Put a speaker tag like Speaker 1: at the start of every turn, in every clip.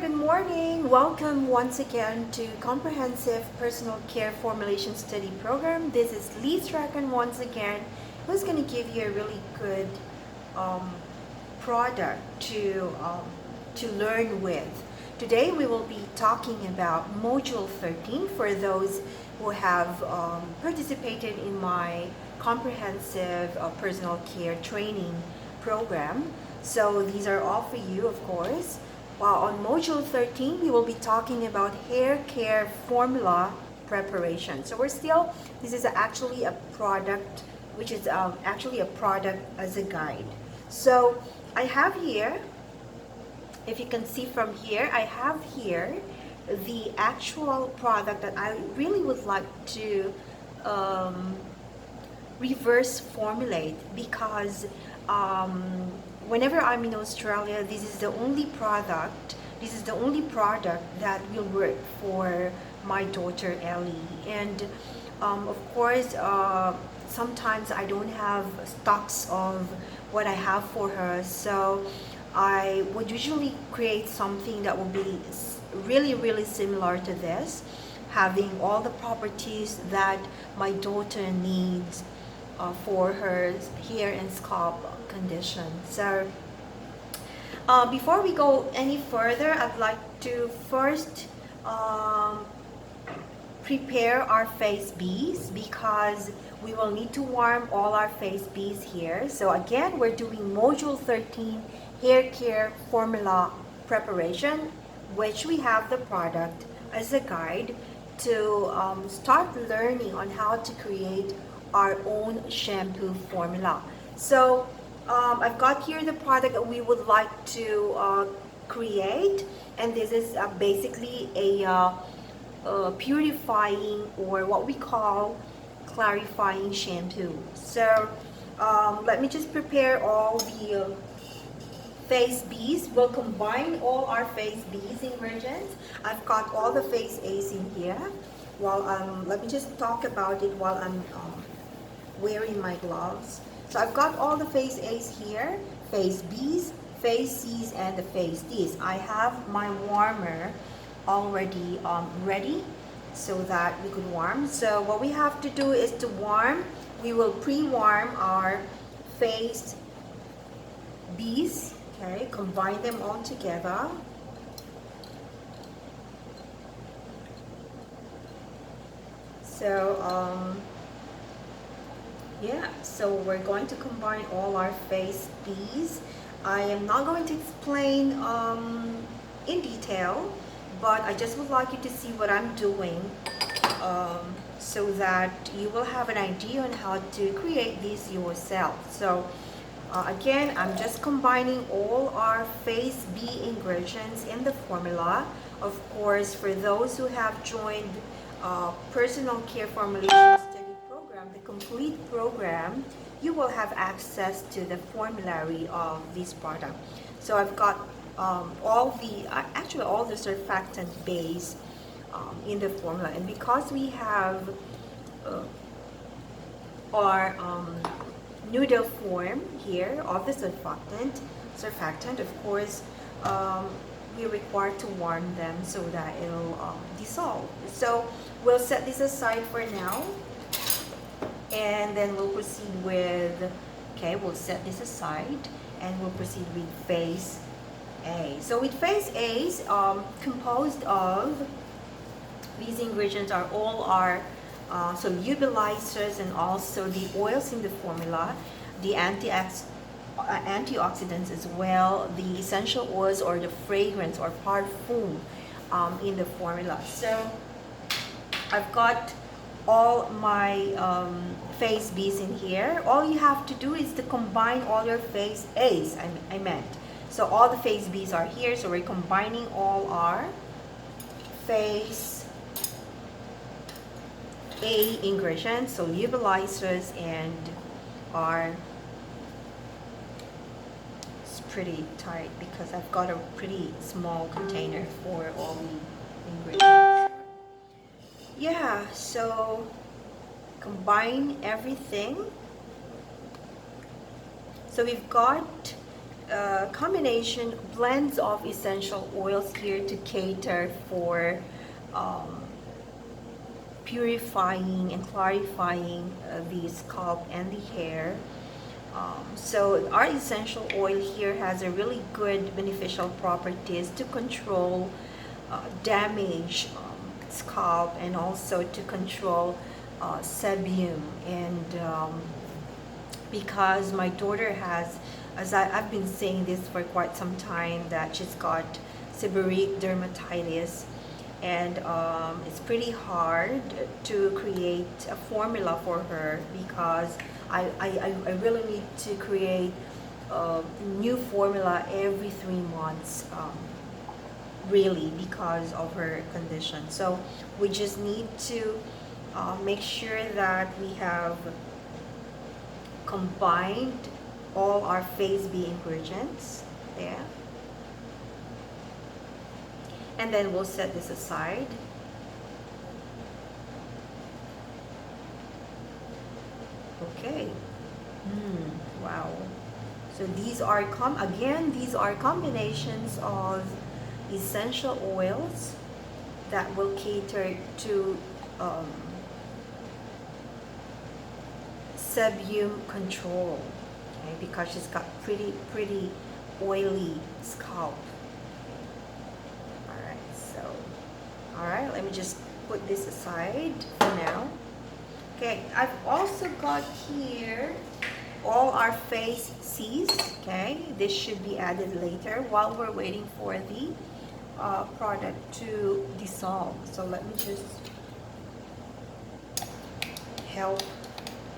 Speaker 1: good morning. Welcome once again to Comprehensive Personal Care Formulation Study Program. This is Lee Strachan once again, who's going to give you a really good product to learn with. Today we will be talking about Module 13 for those who have participated in my Comprehensive Personal Care Training Program. So these are all for you, of course. On Module 13, we will be talking about hair care formula preparation. So this is actually a product, which is actually a product as a guide. So I have here, if you can see from here, I have here the actual product that I really would like to reverse formulate because whenever I'm in Australia, this is the only product that will work for my daughter Ellie. And of course, sometimes I don't have stocks of what I have for her, so I would usually create something that will be really similar to this, having all the properties that my daughter needs for her hair and scalp condition. So before we go any further, I'd like to first prepare our face beads because we will need to warm all our face beads here. So again, we're doing Module 13 hair care formula preparation, which we have the product as a guide to start learning on how to create our own shampoo formula. So I've got here the product that we would like to create, and this is basically a purifying, or what we call clarifying shampoo. So let me just prepare all the face beads. We'll combine all our face beads ingredients. I've got all the face A's in here. Let me just talk about it while I'm wearing my gloves. So I've got all the face A's here, face B's, face C's, and the face D's. I have my warmer already ready so that we could warm. So what we have to do is to warm. We will pre-warm our face B's, okay, combine them all together. So so we're going to combine all our face B's. I am not going to explain in detail, but I just would like you to see what I'm doing so that you will have an idea on how to create these yourself. So again, I'm just combining all our face B ingredients in the formula. Of course, for those who have joined Personal Care Formulation Study Program, the complete program, you will have access to the formulary of this product. So I've got all the surfactant base in the formula, and because we have our noodle form here of the surfactant, of course, we require to warm them so that it'll dissolve. So we'll set this aside for now, and then we'll proceed with, we'll set this aside and we'll proceed with phase A. So with phase A's, composed of these ingredients are all our solubilizers and also the oils in the formula, the antioxidants as well, the essential oils or the fragrance or parfum in the formula. So I've got all my face B's in here. All you have to do is to combine all your face A's, I meant. So all the face B's are here, so we're combining all our face A ingredients, solubilizers, and our, it's pretty tight because I've got a pretty small container for all the ingredients. Yeah, so combine everything. So we've got combination blends of essential oils here to cater for um, purifying and clarifying the scalp and the hair. So our essential oil here has a really good beneficial properties to control damage scalp, and also to control sebum. And because my daughter has, as I've been saying this for quite some time, that she's got seborrheic dermatitis, and it's pretty hard to create a formula for her, because I really need to create a new formula every 3 months, really, because of her condition. So we just need to make sure that we have combined all our Phase B ingredients there. And then we'll set this aside. Okay. Wow. So these are these are combinations of essential oils that will cater to sebum control. Okay, because she's got pretty oily scalp. Alright, let me just put this aside for now. Okay, I've also got here all our Phase Cs. Okay, this should be added later while we're waiting for the product to dissolve. So let me just help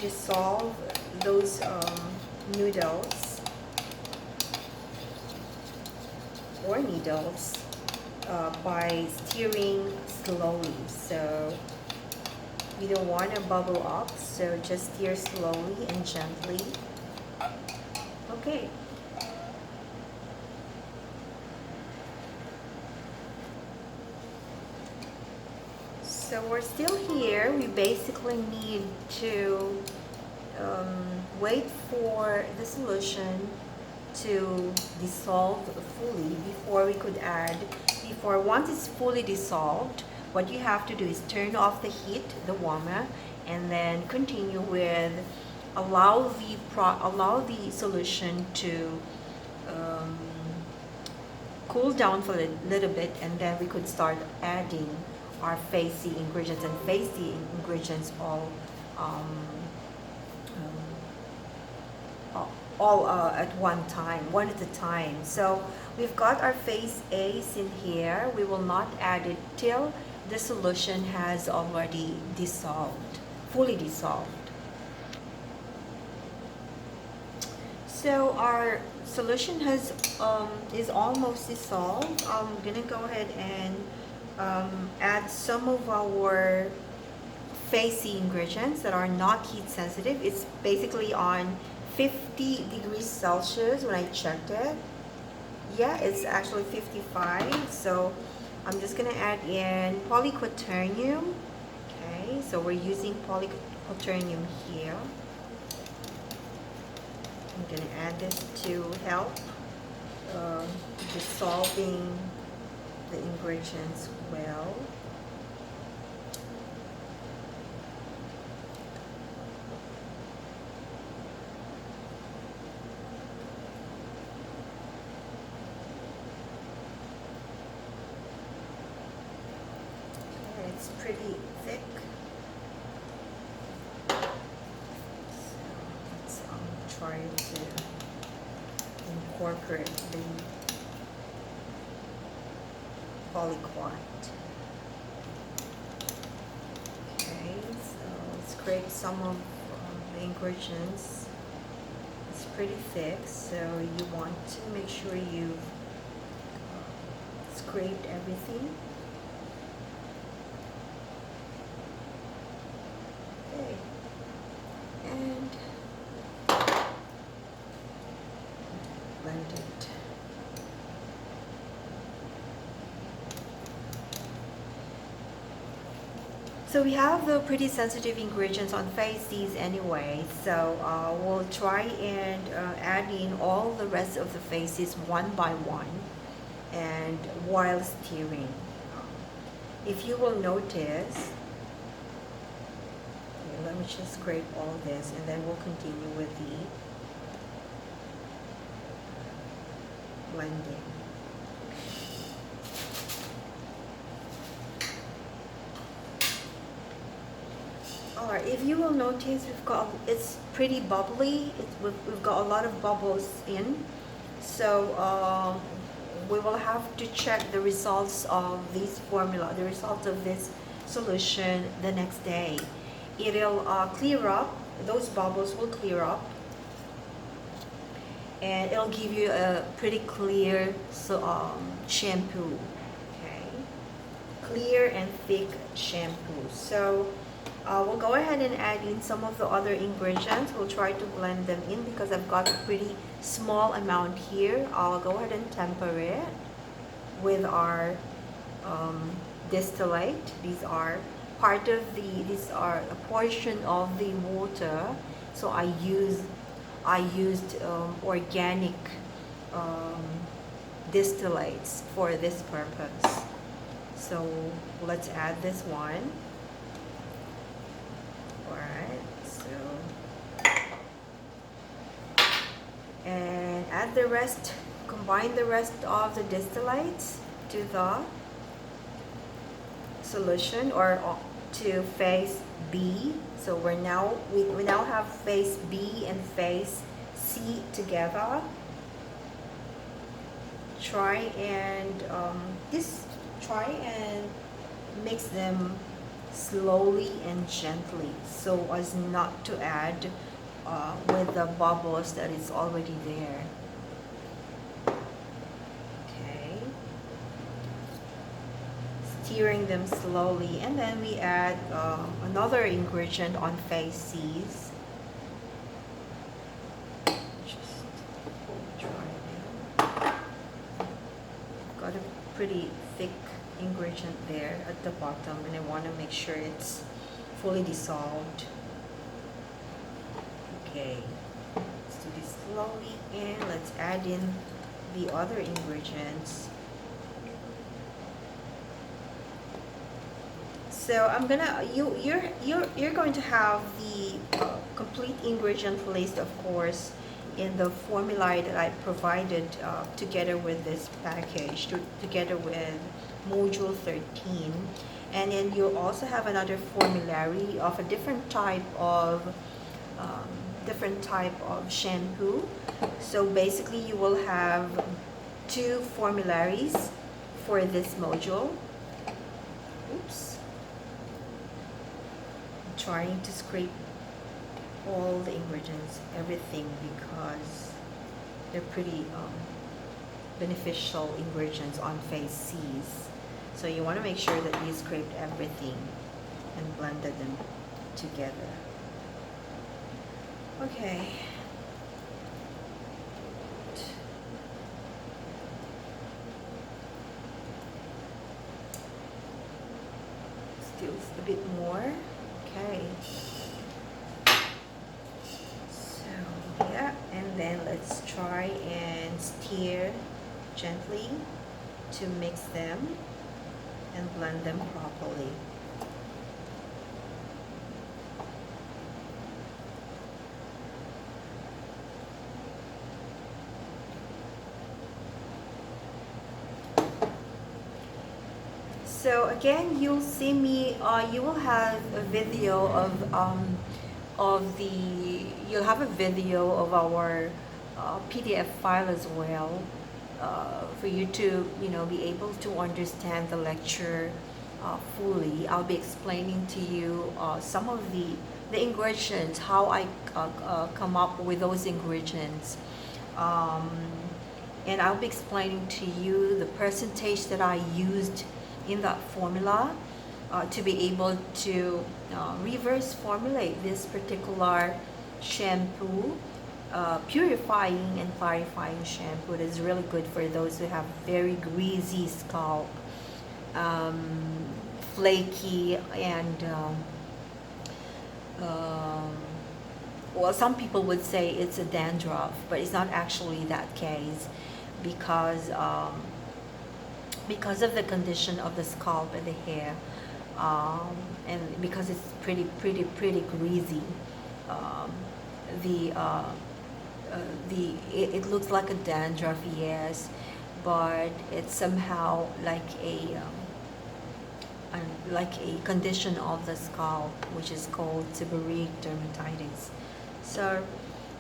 Speaker 1: dissolve those noodles or needles by stirring slowly. So you don't want to bubble up, so just stir slowly and gently. Okay. So we're still here. We basically need to wait for the solution to dissolve fully before we could add. Once it's fully dissolved, what you have to do is turn off the heat, the warmer, and then continue with allow the solution to cool down for a little bit, and then we could start adding our Phase C ingredients. And Phase C ingredients all at one at a time. So we've got our Phase A's in here. We will not add it till the solution has already dissolved, fully dissolved. So our solution is almost dissolved. I'm gonna go ahead and add some of our Phase C ingredients that are not heat sensitive. It's basically on 50 degrees Celsius when I checked it. Yeah, it's actually 55. So I'm just gonna add in polyquaternium. Okay, so we're using polyquaternium here. I'm gonna add this to help dissolving the ingredients well. It's pretty thick. So let's try to incorporate the polyquat. Okay, so let's scrape some of the ingredients. It's pretty thick, so you want to make sure you've scraped everything. Okay, and blend it. So we have the pretty sensitive ingredients on faces anyway, so we'll try and add in all the rest of the faces one by one and while stirring. If you will notice, okay, let me just scrape all this and then we'll continue with the blending. Alright, if you will notice, it's pretty bubbly. We've got a lot of bubbles in, so we will have to check the results of this formula, the results of this solution the next day. It'll clear up, those bubbles will clear up, and it'll give you a pretty clear shampoo. Okay, clear and thick shampoo. So we'll go ahead and add in some of the other ingredients. We'll try to blend them in because I've got a pretty small amount here. I'll go ahead and temper it with our distillate. These are a portion of the water. So I used organic distillates for this purpose. So let's add this one. And add the rest, combine the rest of the distillates to the solution or to phase B. So we now have phase B and phase C together. Try and mix them slowly and gently so as not to add with the bubbles that is already there. Okay, stirring them slowly, and then we add another ingredient on phase C's. Just try it. Got a pretty thick ingredient there at the bottom, and I want to make sure it's fully dissolved. Okay, let's do this slowly, and let's add in the other ingredients. So you're going to have the complete ingredient list, of course, in the formula that I provided together with this package, together with module 13. And then you'll also have another formulary of a different type of shampoo. So basically you will have two formularies for this module. Oops. I'm trying to scrape all the ingredients, everything, because they're pretty beneficial ingredients on phase C's. So you want to make sure that you scraped everything and blended them together. Okay. Still a bit more. Okay. So yeah, and then let's try and stir gently to mix them and blend them properly. So again, you'll see me, you will have a video you'll have a video of our PDF file as well, for you to, be able to understand the lecture fully. I'll be explaining to you some of the ingredients, how I come up with those ingredients. And I'll be explaining to you the percentage that I used in that formula to be able to reverse formulate this particular shampoo, purifying and clarifying shampoo that is really good for those who have very greasy scalp, flaky and um, well, some people would say it's a dandruff, but it's not actually that case because of the condition of the scalp and the hair, and because it's pretty greasy. Um, the it looks like a dandruff, yes, but it's somehow like a condition of the scalp, which is called seborrheic dermatitis. So,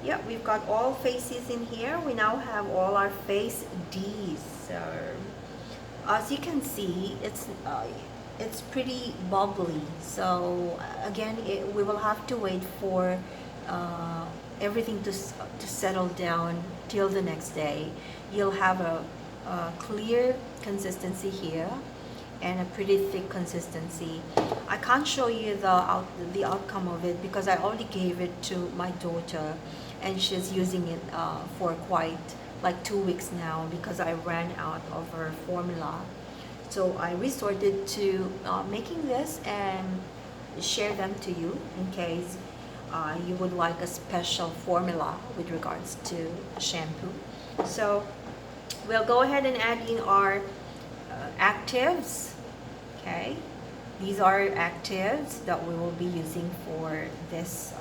Speaker 1: yeah, we've got all faces in here. We now have all our face Ds. So, as you can see, it's pretty bubbly. So again, we will have to wait for everything to settle down till the next day. You'll have a clear consistency here and a pretty thick consistency. I can't show you the outcome of it because I already gave it to my daughter, and she's using it for quite like 2 weeks now because I ran out of her formula. So I resorted to making this and share them to you in case you would like a special formula with regards to shampoo. So we'll go ahead and add in our actives. Okay, these are actives that we will be using for this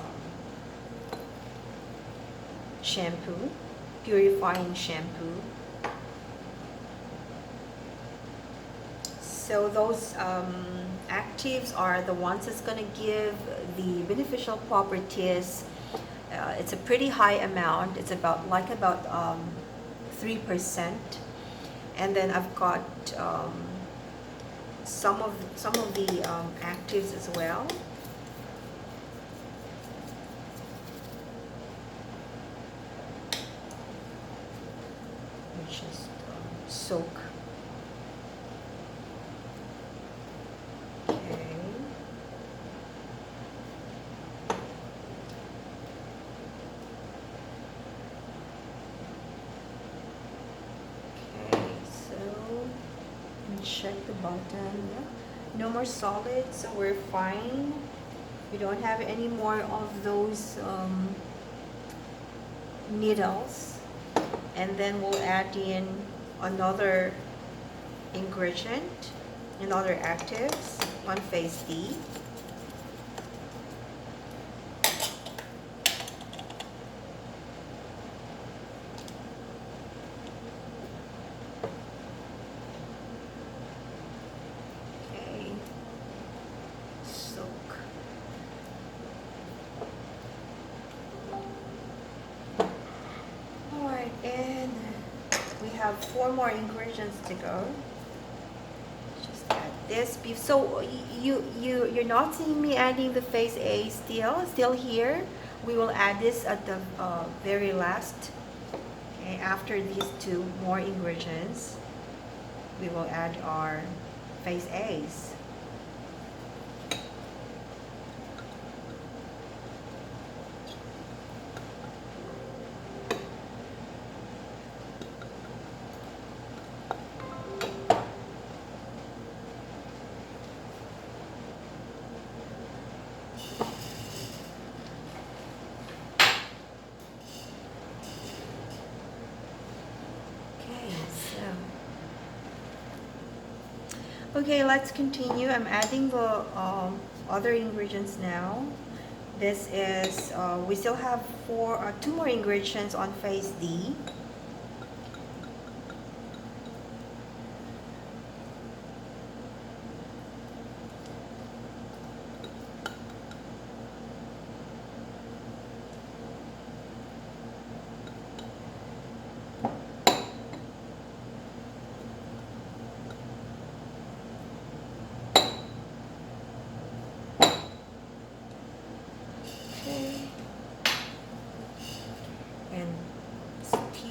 Speaker 1: shampoo, purifying shampoo. So those actives are the ones that's going to give the beneficial properties. It's a pretty high amount. It's about 3%. And then I've got some of the actives as well. Which is soak. Check the bottom. Yeah. No more solid, so we're fine. We don't have any more of those needles. And then we'll add in another ingredient, another actives on face D. And we have 4 more ingredients to go. Just add this beef. So you're not seeing me adding the face A still here. We will add this at the very last. Okay, after these 2 more ingredients, we will add our face A's. Okay, let's continue. I'm adding the other ingredients now. This is, we still have 2 more ingredients on face D.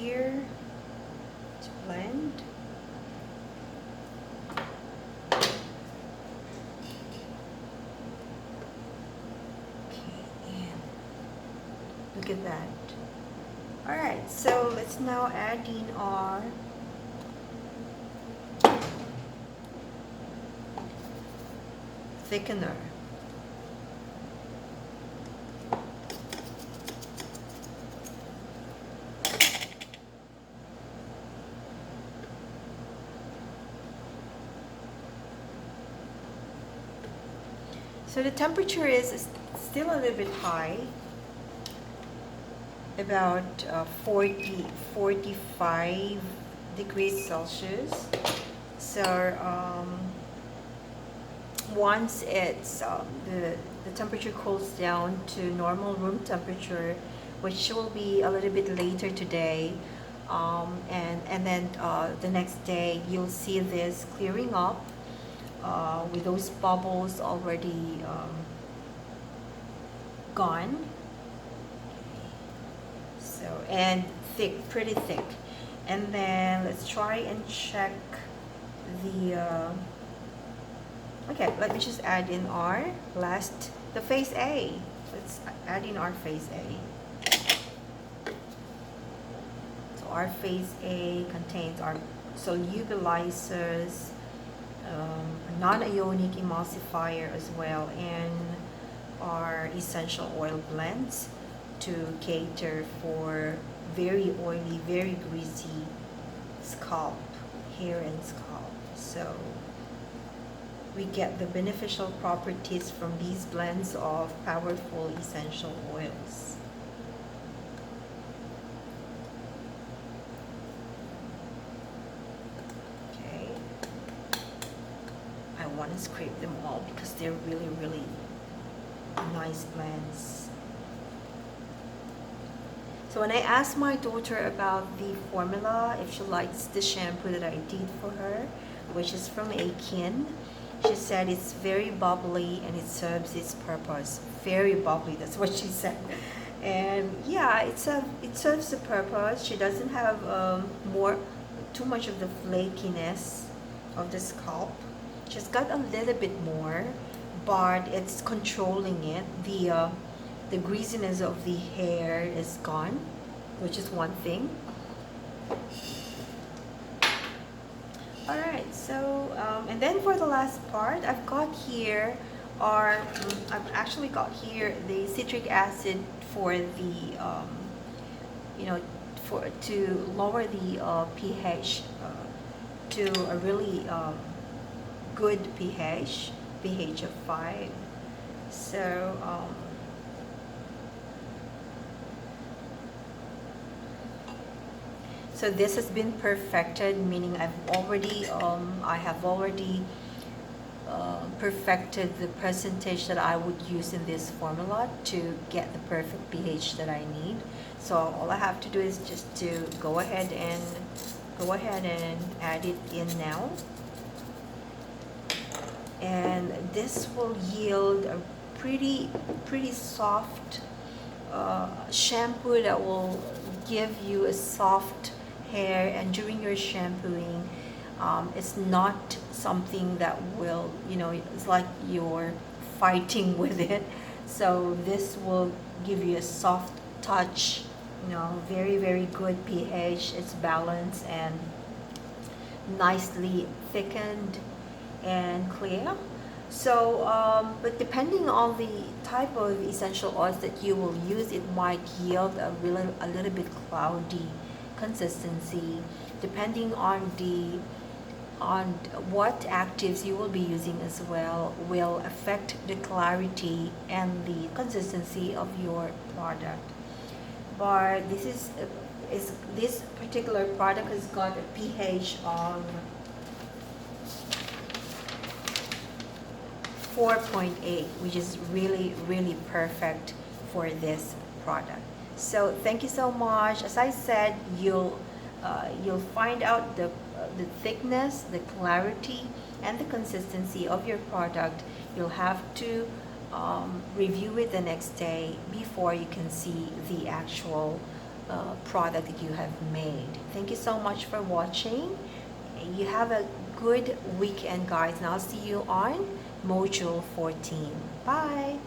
Speaker 1: Here to blend. Okay, and look at that. All right, so let's now add in our thickener. So the temperature is still a little bit high, about 45 degrees Celsius. So once it's the temperature cools down to normal room temperature, which will be a little bit later today, and then the next day you'll see this clearing up with those bubbles already gone. So, and thick, pretty thick. And then let's try and check the okay, let me just add in our the phase A. Let's add in our phase A. So our phase A contains our solubilizers, non-ionic emulsifier as well, and our essential oil blends to cater for very oily, very greasy scalp, hair and scalp. So we get the beneficial properties from these blends of powerful essential oils. Okay, I want to scrape them all because they're really, really nice blends. So when I asked my daughter about the formula, if she likes the shampoo that I did for her, which is from Akin, she said it's very bubbly and it serves its purpose. Very bubbly, that's what she said. And yeah, it serves the purpose. She doesn't have too much of the flakiness of the scalp. She's got a little bit more, but it's controlling it. The greasiness of the hair is gone, which is one thing. Alright, so and then for the last part, I've got here I've actually got here the citric acid for the to lower the pH to a really good pH of 5. So so this has been perfected, meaning I have already perfected the percentage that I would use in this formula to get the perfect pH that I need. So all I have to do is just to go ahead and add it in now. And this will yield a pretty soft shampoo that will give you a soft hair, and during your shampooing it's not something that will, it's like you're fighting with it. So this will give you a soft touch, very, very good pH. It's balanced and nicely thickened and clear. So but depending on the type of essential oils that you will use, it might yield a little bit cloudy consistency, depending on what actives you will be using as well, will affect the clarity and the consistency of your product. But this particular product has got a pH of 4.8, which is really, really perfect for this product. So thank you so much. As I said, you'll find out the thickness, the clarity, and the consistency of your product. You'll have to review it the next day before you can see the actual product that you have made. Thank you so much for watching. You have a good weekend, guys, and I'll see you on Module 14. Bye!